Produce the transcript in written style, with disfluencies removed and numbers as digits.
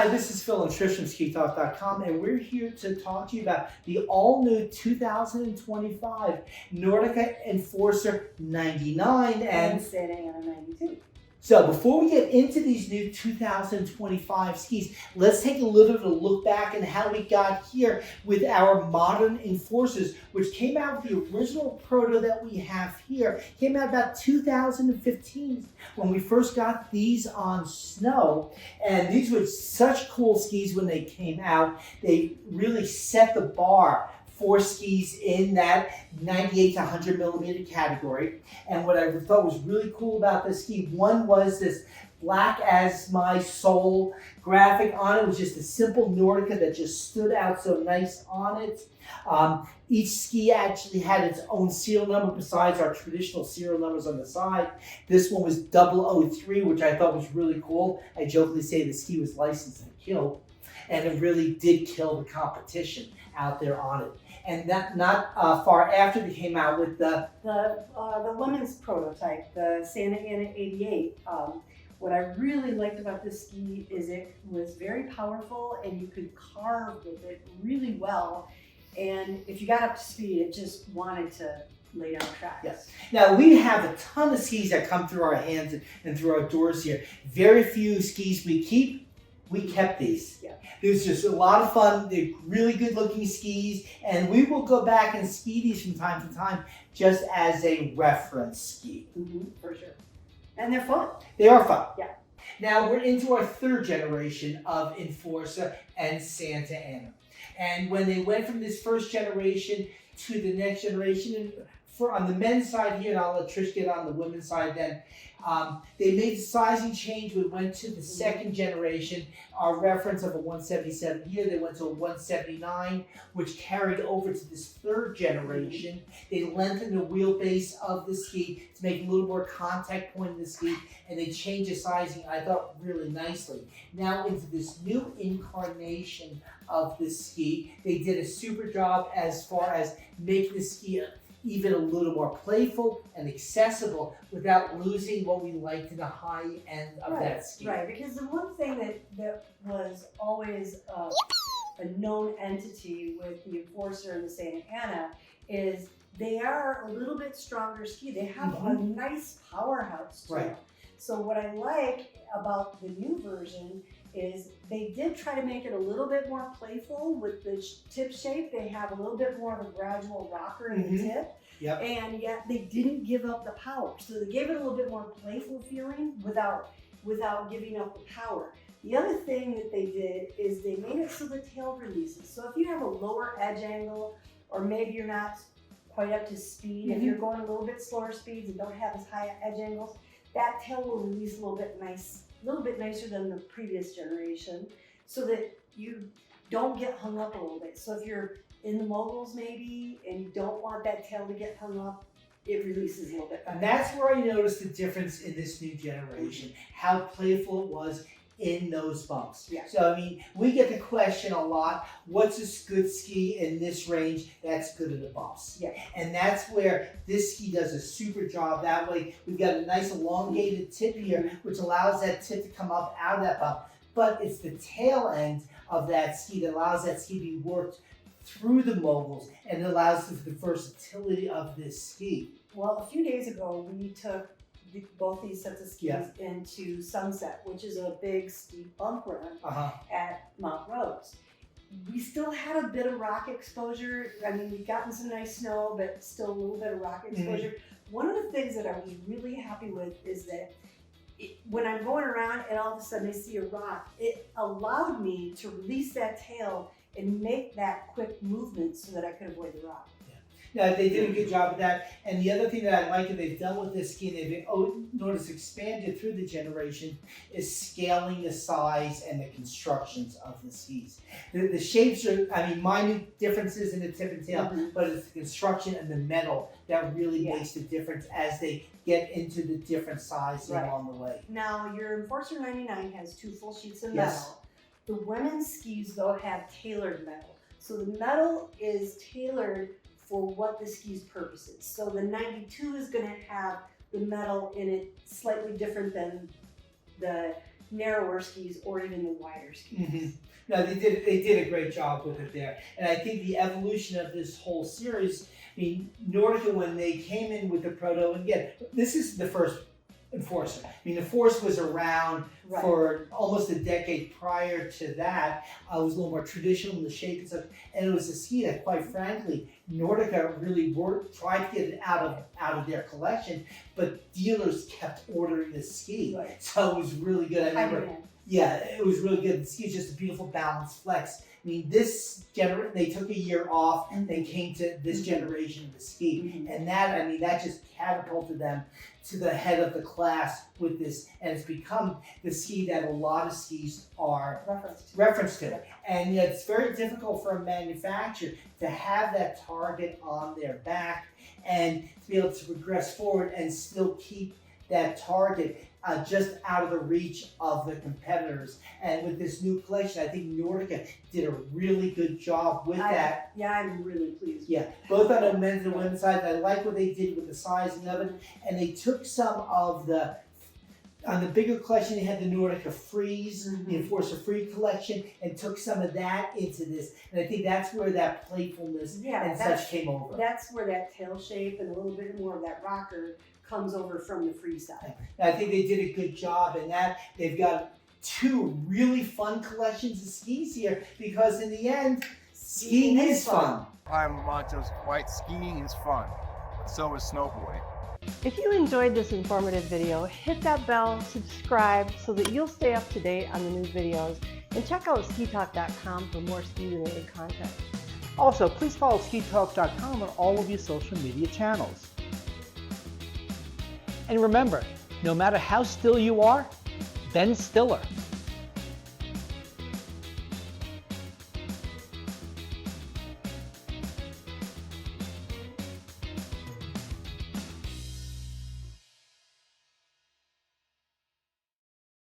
Hi, this is Phil and Trish from SkiTalk.com, and we're here to talk to you about the all-new 2025 Nordica Enforcer 99 and Santa Ana 92. So before we get into these new 2025 skis, let's take a little bit of a look back at how we got here with our modern Enforcers, which came out with the original proto that we have here. Came out about 2015 when we first got these on snow. And these were such cool skis when they came out. They really set the bar for skis in that 98 to 100 millimeter category. And what I thought was really cool about this ski, one was this black as my soul graphic on it. It was just a simple Nordica that just stood out so nice on it. Each ski actually had its own serial number besides our traditional serial numbers on the side. This one was 003, which I thought was really cool. I jokingly say the ski was licensed to kill, and it really did kill the competition out there on it. And that not far after they came out with the women's prototype, the Santa Ana 88. What I really liked about this ski is it was very powerful and you could carve with it really well. And if you got up to speed, it just wanted to lay down tracks. Yes. Now we have a ton of skis that come through our hands and through our doors here. Very few skis we keep. We kept these. Yeah. It was just a lot of fun. They're really good looking skis, and we will go back and ski these from time to time just as a reference ski. For sure. And they're fun. They are fun. Yeah. Now we're into our third generation of Enforcer and Santa Ana. And when they went from this first generation to the next generation, and on the men's side here, and I'll let Trish get on the women's side then, they made the sizing change. We went to the second generation. Our reference of a 177 here, they went to a 179, which carried over to this third generation. They lengthened the wheelbase of the ski to make a little more contact point in the ski, and they changed the sizing, I thought, really nicely. Now into this new incarnation of the ski, they did a super job as far as making the ski even a little more playful and accessible without losing what we liked in the high end of that ski. Right, because the one thing that was always a known entity with the Enforcer and the Santa Ana is they are a little bit stronger ski. They have a nice powerhouse to them. So what I like about the new version is they did try to make it a little bit more playful with the tip shape. They have a little bit more of a gradual rocker in the tip. Yep. And yet they didn't give up the power. So they gave it a little bit more playful feeling without giving up the power. The other thing that they did is they made it so the tail releases. So if you have a lower edge angle, or maybe you're not quite up to speed, if you're going a little bit slower speeds and don't have as high edge angles, that tail will release a little bit nicer than the previous generation, so that you don't get hung up a little bit. So if you're in the moguls maybe, and you don't want that tail to get hung up, it releases a little bit better. And that's where I noticed the difference in this new generation, how playful it was in those bumps. Yeah. So, I mean, we get the question a lot, what's a good ski in this range that's good in the bumps? Yeah. And that's where this ski does a super job. That way, we've got a nice elongated tip here, which allows that tip to come up out of that bump. But it's the tail end of that ski that allows that ski to be worked through the moguls, and it allows for the versatility of this ski. Well, a few days ago, we took both these sets of skis into Sunset, which is a big steep bump run at Mount Rose. We still had a bit of rock exposure. I mean, we've gotten some nice snow, but still a little bit of rock exposure. One of the things that I was really happy with is that when I'm going around and all of a sudden I see a rock, it allowed me to release that tail and make that quick movement so that I could avoid the rock. Yeah, they did a good job with that. And the other thing that I like that they've done with this ski, and they've noticed expanded through the generation, is scaling the size and the constructions of the skis. The shapes are, I mean, minute differences in the tip and tail, but it's the construction and the metal that really makes the difference as they get into the different sizes along the way. Now, your Enforcer 99 has 2 full sheets of metal. The women's skis, though, have tailored metal. So the metal is tailored for what the ski's purpose is. So the 92 is going to have the metal in it slightly different than the narrower skis or even the wider skis. Mm-hmm. No, they did a great job with it there. And I think the evolution of this whole series, I mean, Nordica, when they came in with the Proto, and again, this is the first Enforcer. I mean, the Force was around Right. for almost a decade prior to that. It was a little more traditional in the shape and stuff. And it was a ski that, quite frankly, Nordica really tried to get it out of their collection, but dealers kept ordering the ski. Right. So it was really good. I remember. High-end. Yeah, it was really good. The ski is just a beautiful balanced flex. I mean, they took a year off and they came to this generation of the ski. And that, I mean, that just catapulted them to the head of the class with this. And it's become the ski that a lot of skis are referenced to. And yet it's very difficult for a manufacturer to have that target on their back and to be able to progress forward and still keep that target just out of the reach of the competitors. And with this new collection, I think Nordica did a really good job with that. Yeah, I'm really pleased. Yeah, both on the men's and women's side. I like what they did with the sizing of it. And they took some of on the bigger collection, they had the Nordica Freeze, the Enforcer Free collection, and took some of that into this. And I think that's where that playfulness and such came over. That's where that tail shape and a little bit more of that rocker comes over from the free side. I think they did a good job in that. They've got two really fun collections of skis here because in the end, skiing is fun. I'm Montos White. Skiing is fun, but so is snowboarding. If you enjoyed this informative video, hit that bell, subscribe so that you'll stay up to date on the new videos, and check out SkiTalk.com for more ski-related content. Also, please follow SkiTalk.com on all of your social media channels. And remember, no matter how still you are, Ben Stiller.